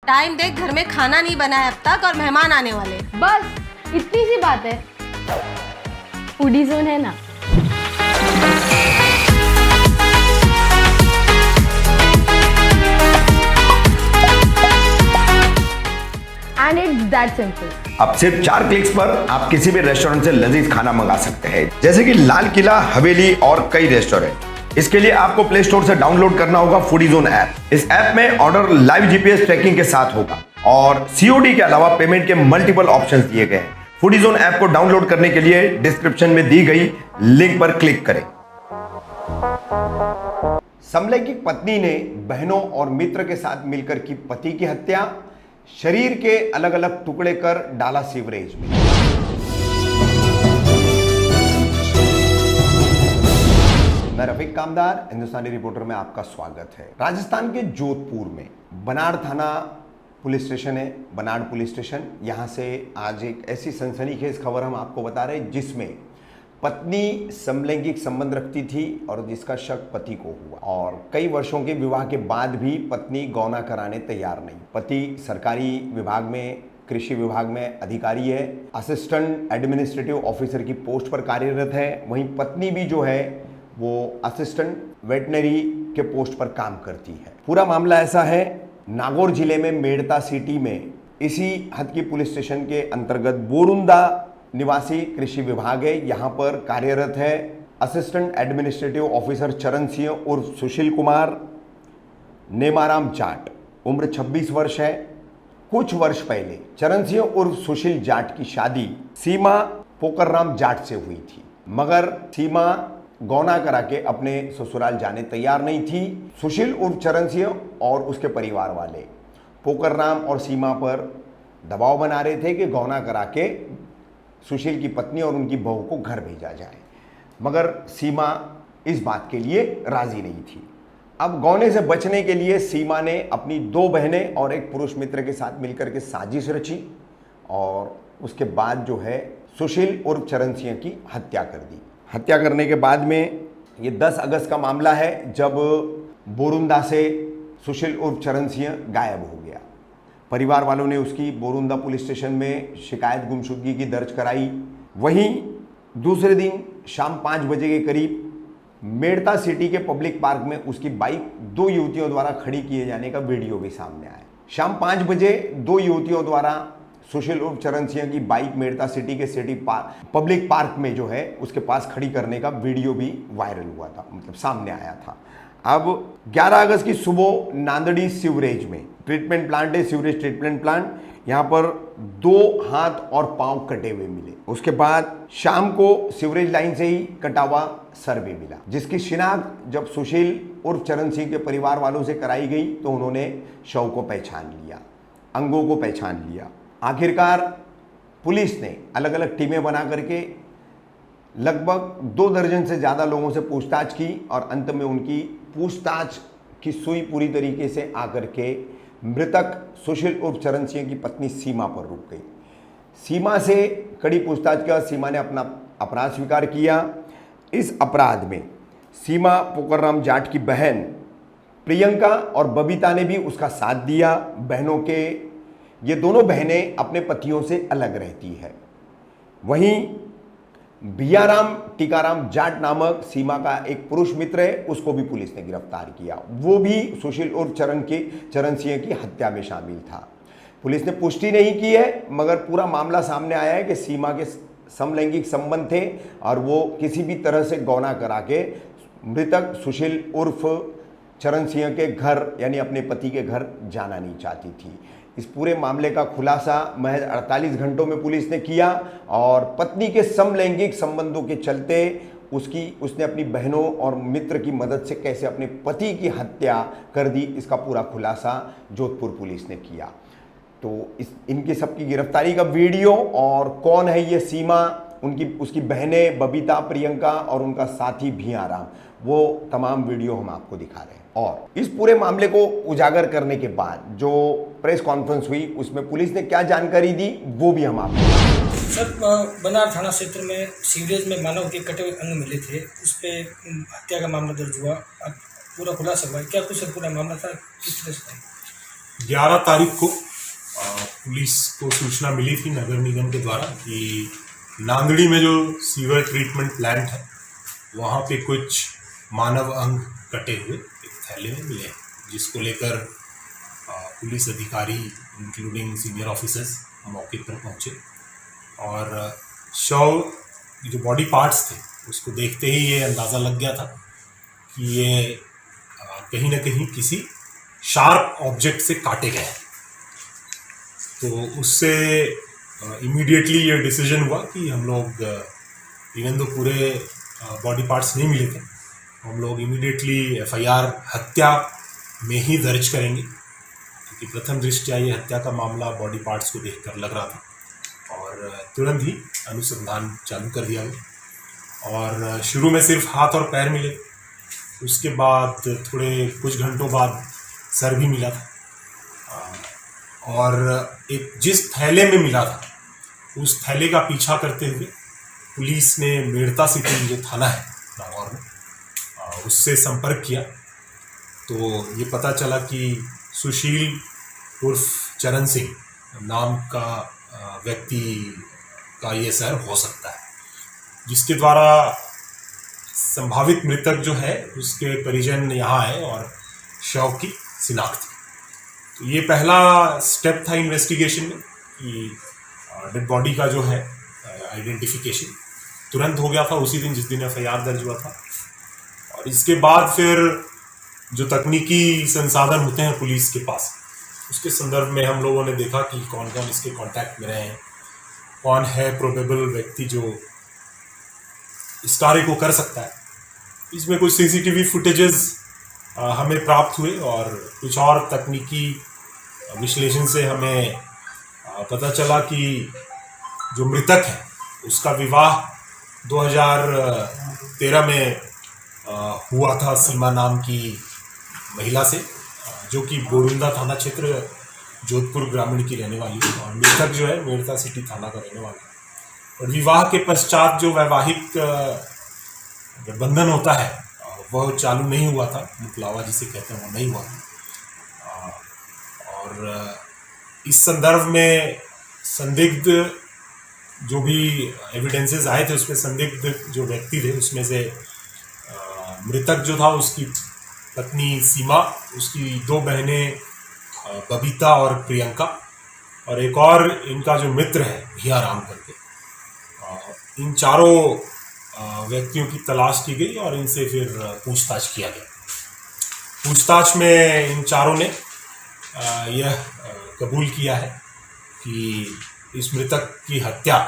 Time देख, घर में खाना नहीं बना है अब तक और मेहमान आने वाले। बस इतनी सी बात है। फूडी जोन है ना। And it's that simple. अब सिर्फ 4 क्लिक्स पर आप किसी भी रेस्टोरेंट से लजीज खाना मंगा सकते हैं, जैसे कि लाल किला, हवेली और कई रेस्टोरेंट। इसके लिए आपको प्ले स्टोर से डाउनलोड करना होगा फूडी जोन ऐप। इस ऐप में ऑर्डर लाइव जीपीएस ट्रैकिंग के साथ होगा और सीओडी के अलावा पेमेंट के मल्टीपल ऑप्शंस दिए गए हैं। फूडी जोन ऐप को डाउनलोड करने के लिए डिस्क्रिप्शन में दी गई लिंक पर क्लिक करें। समलैंगिक पत्नी ने बहनों और मित्र के साथ मिलकर की पति की हत्या, शरीर के अलग अलग टुकड़े कर डाला सीवरेज में। मैं रफीक कामदार, हिंदुस्तानी रिपोर्टर में आपका स्वागत है। राजस्थान के जोधपुर में बनाड़ थाना पुलिस स्टेशन है, बनाड़ पुलिस स्टेशन। यहां से आज एक ऐसी सनसनीखेज खबर हम आपको बता रहे हैं जिसमें पत्नी समलैंगिक संबंध रखती थी और जिसका शक पति को हुआ, और कई वर्षों के विवाह के बाद भी पत्नी गौना कराने तैयार नहीं। पति सरकारी विभाग में, कृषि विभाग में अधिकारी है, असिस्टेंट एडमिनिस्ट्रेटिव ऑफिसर की पोस्ट पर कार्यरत है। वहीं पत्नी भी जो है वो असिस्टेंट वेटनरी के पोस्ट पर काम करती है। पूरा मामला ऐसा है, नागौर जिले में मेड़ता सिटी में इसी हद की पुलिस स्टेशन के अंतर्गत बोरुंदा निवासी कृषि विभाग है। यहाँ पर कार्यरत है असिस्टेंट एडमिनिस्ट्रेटिव ऑफिसर चरण सिंह उर्फ सुशील कुमार नेमाराम जाट, उम्र 26 वर्ष है। कुछ वर्ष पहले चरण सिंह उर्फ सुशील जाट की शादी सीमा पोकरराम जाट से हुई थी, मगर सीमा गौना करा के अपने ससुराल जाने तैयार नहीं थी। सुशील उर्फ चरण सिंह और उसके परिवार वाले पोकरराम और सीमा पर दबाव बना रहे थे कि गौना करा के सुशील की पत्नी और उनकी बहू को घर भेजा जाए, मगर सीमा इस बात के लिए राजी नहीं थी। अब गौने से बचने के लिए सीमा ने अपनी 2 बहनें और एक पुरुष मित्र के साथ मिलकर के साजिश रची और उसके बाद जो है सुशील उर्फ चरण सिंह की हत्या कर दी। हत्या करने के बाद में ये 10 अगस्त का मामला है, जब बोरुंदा से सुशील उर्फ चरण सिंह गायब हो गया। परिवार वालों ने उसकी बोरुंदा पुलिस स्टेशन में शिकायत गुमशुदगी की दर्ज कराई। वहीं दूसरे दिन शाम 5 बजे के करीब मेड़ता सिटी के पब्लिक पार्क में उसकी बाइक 2 युवतियों द्वारा खड़ी किए जाने का वीडियो भी सामने आया। शाम 5 बजे 2 युवतियों द्वारा सुशील उर्फ चरण सिंह की बाइक मेड़ता सिटी के पब्लिक पार्क में जो है उसके पास खड़ी करने का वीडियो भी वायरल हुआ था, मतलब सामने आया था। अब 11 अगस्त की सुबह नांदड़ी सीवरेज में ट्रीटमेंट प्लांट है, सीवरेज ट्रीटमेंट प्लांट, यहाँ पर 2 हाथ और पांव कटे हुए मिले। उसके बाद शाम को सीवरेज लाइन से ही कटा हुआ सर भी मिला, जिसकी शिनाख्त जब सुशील उर्फ चरण सिंह के परिवार वालों से कराई गई तो उन्होंने शव को पहचान लिया, अंगों को पहचान लिया। आखिरकार पुलिस ने अलग अलग टीमें बना करके लगभग 2 दर्जन से ज़्यादा लोगों से पूछताछ की और अंत में उनकी पूछताछ की सुई पूरी तरीके से आकर के मृतक सुशील उर्फ चरण सिंह की पत्नी सीमा पर रुक गई। सीमा से कड़ी पूछताछ के बाद सीमा ने अपना अपराध स्वीकार किया। इस अपराध में सीमा पोकरराम जाट की बहन प्रियंका और बबीता ने भी उसका साथ दिया। बहनों के ये दोनों बहनें अपने पतियों से अलग रहती है। वहीं बियाराम टीकाराम जाट नामक सीमा का एक पुरुष मित्र है, उसको भी पुलिस ने गिरफ्तार किया। वो भी सुशील उर्फ चरण सिंह की हत्या में शामिल था। पुलिस ने पुष्टि नहीं की है, मगर पूरा मामला सामने आया है कि सीमा के समलैंगिक संबंध थे और वो किसी भी तरह से गौना करा के मृतक सुशील उर्फ चरण सिंह के घर यानी अपने पति के घर जाना नहीं चाहती थी। इस पूरे मामले का खुलासा महज 48 घंटों में पुलिस ने किया और पत्नी के समलैंगिक संबंधों के चलते उसने अपनी बहनों और मित्र की मदद से कैसे अपने पति की हत्या कर दी, इसका पूरा खुलासा जोधपुर पुलिस ने किया। तो इनकी सबकी गिरफ्तारी का वीडियो और कौन है ये सीमा, उसकी बहनें बबीता, प्रियंका और उनका साथी भियाराम, वो तमाम वीडियो हम आपको दिखा रहे हैं। और इस पूरे मामले को उजागर करने के बाद जो प्रेस कॉन्फ्रेंस हुई उसमें पुलिस ने क्या जानकारी दी वो भी हम आपको। सर, बनाड़ थाना क्षेत्र में सीवरेज में मानव के कटे हुए अंग मिले थे, उस पर हत्या का मामला दर्ज हुआ। अब पूरा खुलासा हुआ है क्या? कुछ सर पूरा मामला था किस तरह से? 11 तारीख को पुलिस को सूचना मिली थी नगर निगम के द्वारा कि नांदड़ी में जो सीवर ट्रीटमेंट प्लांट है वहाँ पे कुछ मानव अंग कटे हुए एक थैले में मिले, जिसको लेकर पुलिस अधिकारी इंक्लूडिंग सीनियर ऑफिसर्स मौके पर पहुँचे और शव जो बॉडी पार्ट्स थे उसको देखते ही ये अंदाज़ा लग गया था कि ये कहीं ना कहीं किसी शार्प ऑब्जेक्ट से काटे गए हैं। तो उससे इमीडिएटली ये डिसीजन हुआ कि हम लोग इवन दो पूरे बॉडी पार्ट्स नहीं मिले थे, हम लोग इमीडिएटली एफआईआर हत्या में ही दर्ज करेंगे, क्योंकि प्रथम दृष्टया ये हत्या का मामला बॉडी पार्ट्स को देखकर लग रहा था और तुरंत ही अनुसंधान चालू कर दिया गया। और शुरू में सिर्फ हाथ और पैर मिले, उसके बाद थोड़े कुछ घंटों बाद सर भी मिला था और एक जिस थैले में मिला था उस थैले का पीछा करते हुए पुलिस ने मेड़ता सिटी जो थाना है नागौर में उससे संपर्क किया। तो ये पता चला कि सुशील उर्फ चरण सिंह नाम का व्यक्ति का ये सर हो सकता है, जिसके द्वारा संभावित मृतक जो है उसके परिजन यहाँ आए और शव की शिनाख्त की। तो ये पहला स्टेप था इन्वेस्टिगेशन में कि डेड बॉडी का जो है आइडेंटिफिकेशन तुरंत हो गया था उसी दिन जिस दिन एफआईआर दर्ज हुआ था। और इसके बाद फिर जो तकनीकी संसाधन होते हैं पुलिस के पास, उसके संदर्भ में हम लोगों ने देखा कि कौन कौन इसके कांटेक्ट में रहे हैं, कौन है प्रोबेबल व्यक्ति जो इस कार्य को कर सकता है। इसमें कुछ सीसीटीवी फुटेजेस हमें प्राप्त हुए और कुछ और तकनीकी विश्लेषण से हमें पता चला कि जो मृतक है उसका विवाह 2013 में हुआ था सीमा नाम की महिला से, जो कि बोरिंदा थाना क्षेत्र जोधपुर ग्रामीण की रहने वाली है और मृतक जो है मेड़ता सिटी थाना का रहने वाला है। और विवाह के पश्चात जो वैवाहिक गठबंधन होता है वह चालू नहीं हुआ था, मुकलावा जिसे कहते हैं वो नहीं हुआ था। और इस संदर्भ में संदिग्ध जो भी एविडेंसेस आए थे उसमें संदिग्ध जो व्यक्ति थे उसमें से मृतक जो था उसकी पत्नी सीमा, उसकी 2 बहनें बबीता और प्रियंका और एक और इनका जो मित्र है भिया राम करके, इन चारों व्यक्तियों की तलाश की गई और इनसे फिर पूछताछ किया गया। पूछताछ में इन चारों ने यह कबूल किया है कि इस मृतक की हत्या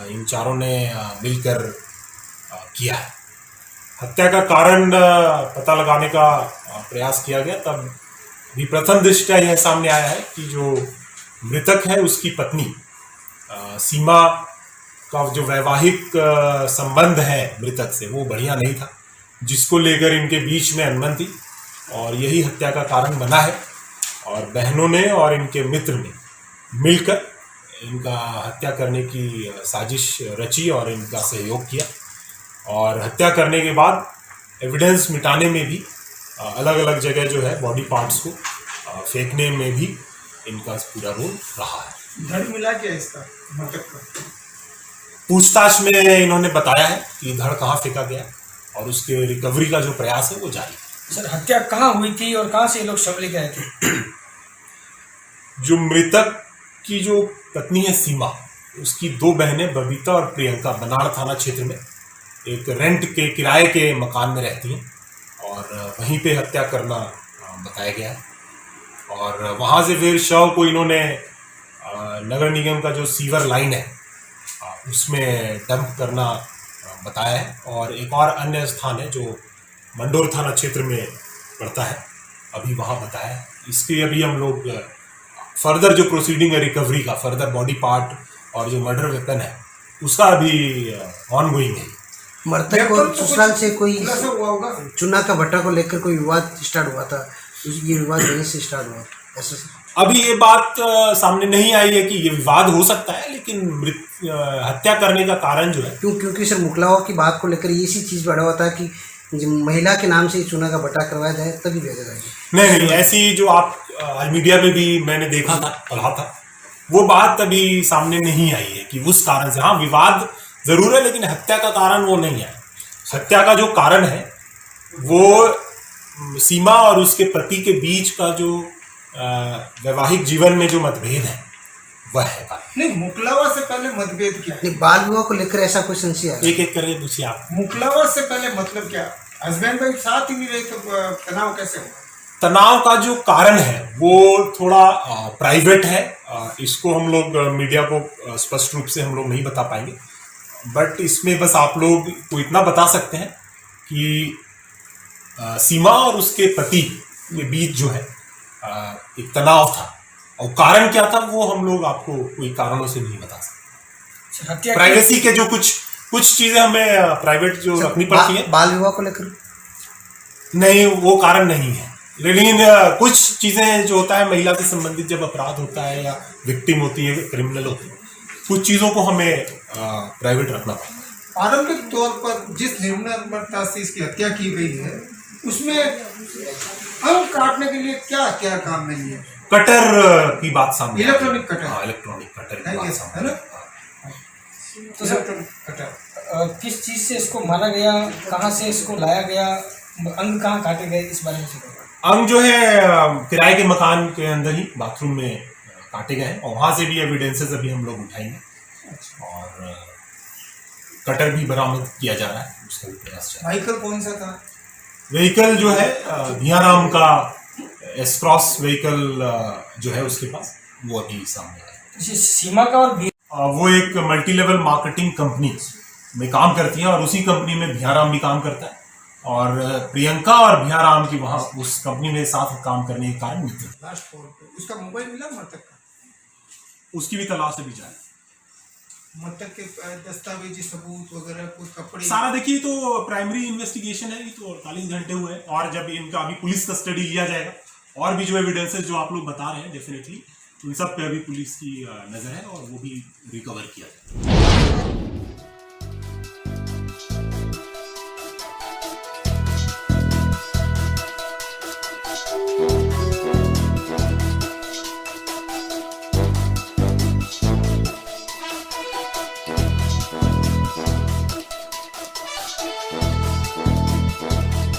इन चारों ने मिलकर किया है। हत्या का कारण पता लगाने का प्रयास किया गया, तब भी प्रथम दृष्टया यह सामने आया है कि जो मृतक है उसकी पत्नी सीमा का जो वैवाहिक संबंध है मृतक से वो बढ़िया नहीं था, जिसको लेकर इनके बीच में अनबन थी और यही हत्या का कारण बना है। और बहनों ने और इनके मित्र ने मिलकर इनका हत्या करने की साजिश रची और इनका सहयोग किया और हत्या करने के बाद एविडेंस मिटाने में भी अलग अलग जगह जो है बॉडी पार्ट्स को फेंकने में भी इनका पूरा रोल रहा है। धड़ मिला क्या इसका मृतक का? पूछताछ में इन्होंने बताया है कि धड़ कहाँ फेंका गया और उसके रिकवरी का जो प्रयास है वो जारी है। सर हत्या कहाँ हुई थी और कहाँ से ये लोग शव लेके आए थे? जो मृतक की जो पत्नी है सीमा, उसकी 2 बहनें बबीता और प्रियंका बनाड़ थाना क्षेत्र में एक रेंट के किराए के मकान में रहती हैं और वहीं पे हत्या करना बताया गया है। और वहाँ से फिर शव को इन्होंने नगर निगम का जो सीवर लाइन है उसमें डंप करना बताया है और एक और अन्य स्थान है जो मंडोर थाना क्षेत्र में पड़ता है, अभी वहाँ बताया है। इसके अभी हम लोग फर्दर जो प्रोसीडिंग है रिकवरी का, फर्दर बॉडी पार्ट और जो मर्डर वेपन है उसका अभी ऑनगोइंग है। मृतक को ससुराल से कोई खुलासा हुआ होगा? चुनाव का भट्टा को लेकर कोई विवाद स्टार्ट हुआ था, ये विवाद वहीं से स्टार्ट हुआ ऐसा? अभी ये बात सामने नहीं आई है कि ये विवाद हो सकता है, लेकिन हत्या करने का कारण जो है क्योंकि सर मुकलावा की बात को लेकर ये सी चीज़ बढ़ा हुआ था कि महिला के नाम से ही चूना का बटा करवाया जाए तभी भेजा जाएगा। नहीं, ऐसी जो आप मीडिया में भी मैंने देखा था, पढ़ा था, वो बात अभी सामने नहीं आई है कि उस कारण से। हाँ, विवाद जरूर है, लेकिन हत्या का कारण वो नहीं है। हत्या का जो कारण है वो सीमा और उसके पति के बीच का जो वैवाहिक जीवन में जो मतभेद है वह है कारण। नहीं, मुकलावा से पहले मतभेद क्या है? नहीं, बाल विवाह को लेकर ऐसा कोई संशय है? एक एक करके पूछिए आप। मुकलावा से पहले मतलब क्या? हस्बैंड वाइफ साथ ही नहीं रहे तो तनाव कैसे होगा? तनाव का जो कारण है वो थोड़ा प्राइवेट है। इसको हम लोग मीडिया को स्पष्ट रूप से हम लोग नहीं बता पाएंगे, बट इसमें बस आप लोग को इतना बता सकते हैं कि सीमा और उसके पति के बीच जो है एक तनाव था, और कारण क्या था वो हम लोग आपको कोई कारणों से नहीं बता सकते। हत्या प्राइवेसी के जो कुछ चीजें हमें प्राइवेट जो रखनी पड़ती है। बाल विवाह को लेकर नहीं, वो कारण नहीं है, लेकिन कुछ चीजें जो होता है महिला से संबंधित, जब अपराध होता है या विक्टिम होती है, क्रिमिनल होती है, कुछ चीजों को हमें प्राइवेट रखना पड़ता है। आरंभिक तौर पर जिस निर्ममता से इसकी हत्या की गई है उसमें अंग काटने के लिए क्या क्या काम में लिए? कटर की बात सामने आई है। Electronic cutter. हाँ, इलेक्ट्रॉनिक कटर की है बात ये, सामने है ना? आई है। तो सर इलेक्ट्रॉनिक कटर किस चीज़ से इसको मारा गया, कहाँ से इसको लाया गया, अंग कहाँ काटे गए, इस बारे में बताइए। अंग जो है किराए के मकान के अंदर ही बाथरूम में काटे गए हैं, और वहां से भी एविडेंसेस अभी हम लोग उठाएंगे, और कटर भी बरामद किया जा रहा है, उसका भी प्रयास चल रहा है। व्हीकल कौन सा था? व्हीकल जो है भियाराम का एस क्रॉस व्हीकल जो है उसके पास, वो अभी सामने आया। ये सीमा का और वो एक मल्टी लेवल मार्केटिंग कंपनी में काम करती है, और उसी कंपनी में भियाराम भी काम करता है, और प्रियंका और भियाराम की वहां उस कंपनी में साथ काम करने के कारण मिलते हैं। लास्ट फ्लोर पे उसका मोबाइल मिला मृतक का? उसकी भी तलाश अभी जाए। मृतक के दस्तावेजी सबूत वगैरह कुछ कपड़े सारा देखिए, तो प्राइमरी इन्वेस्टिगेशन है, ये तो 48 घंटे हुए हैं, और जब इनका अभी पुलिस कस्टडी लिया जाएगा, और भी जो एविडेंसेस जो आप लोग बता रहे हैं डेफिनेटली उन सब पे अभी पुलिस की नजर है, और वो भी रिकवर किया जाएगा।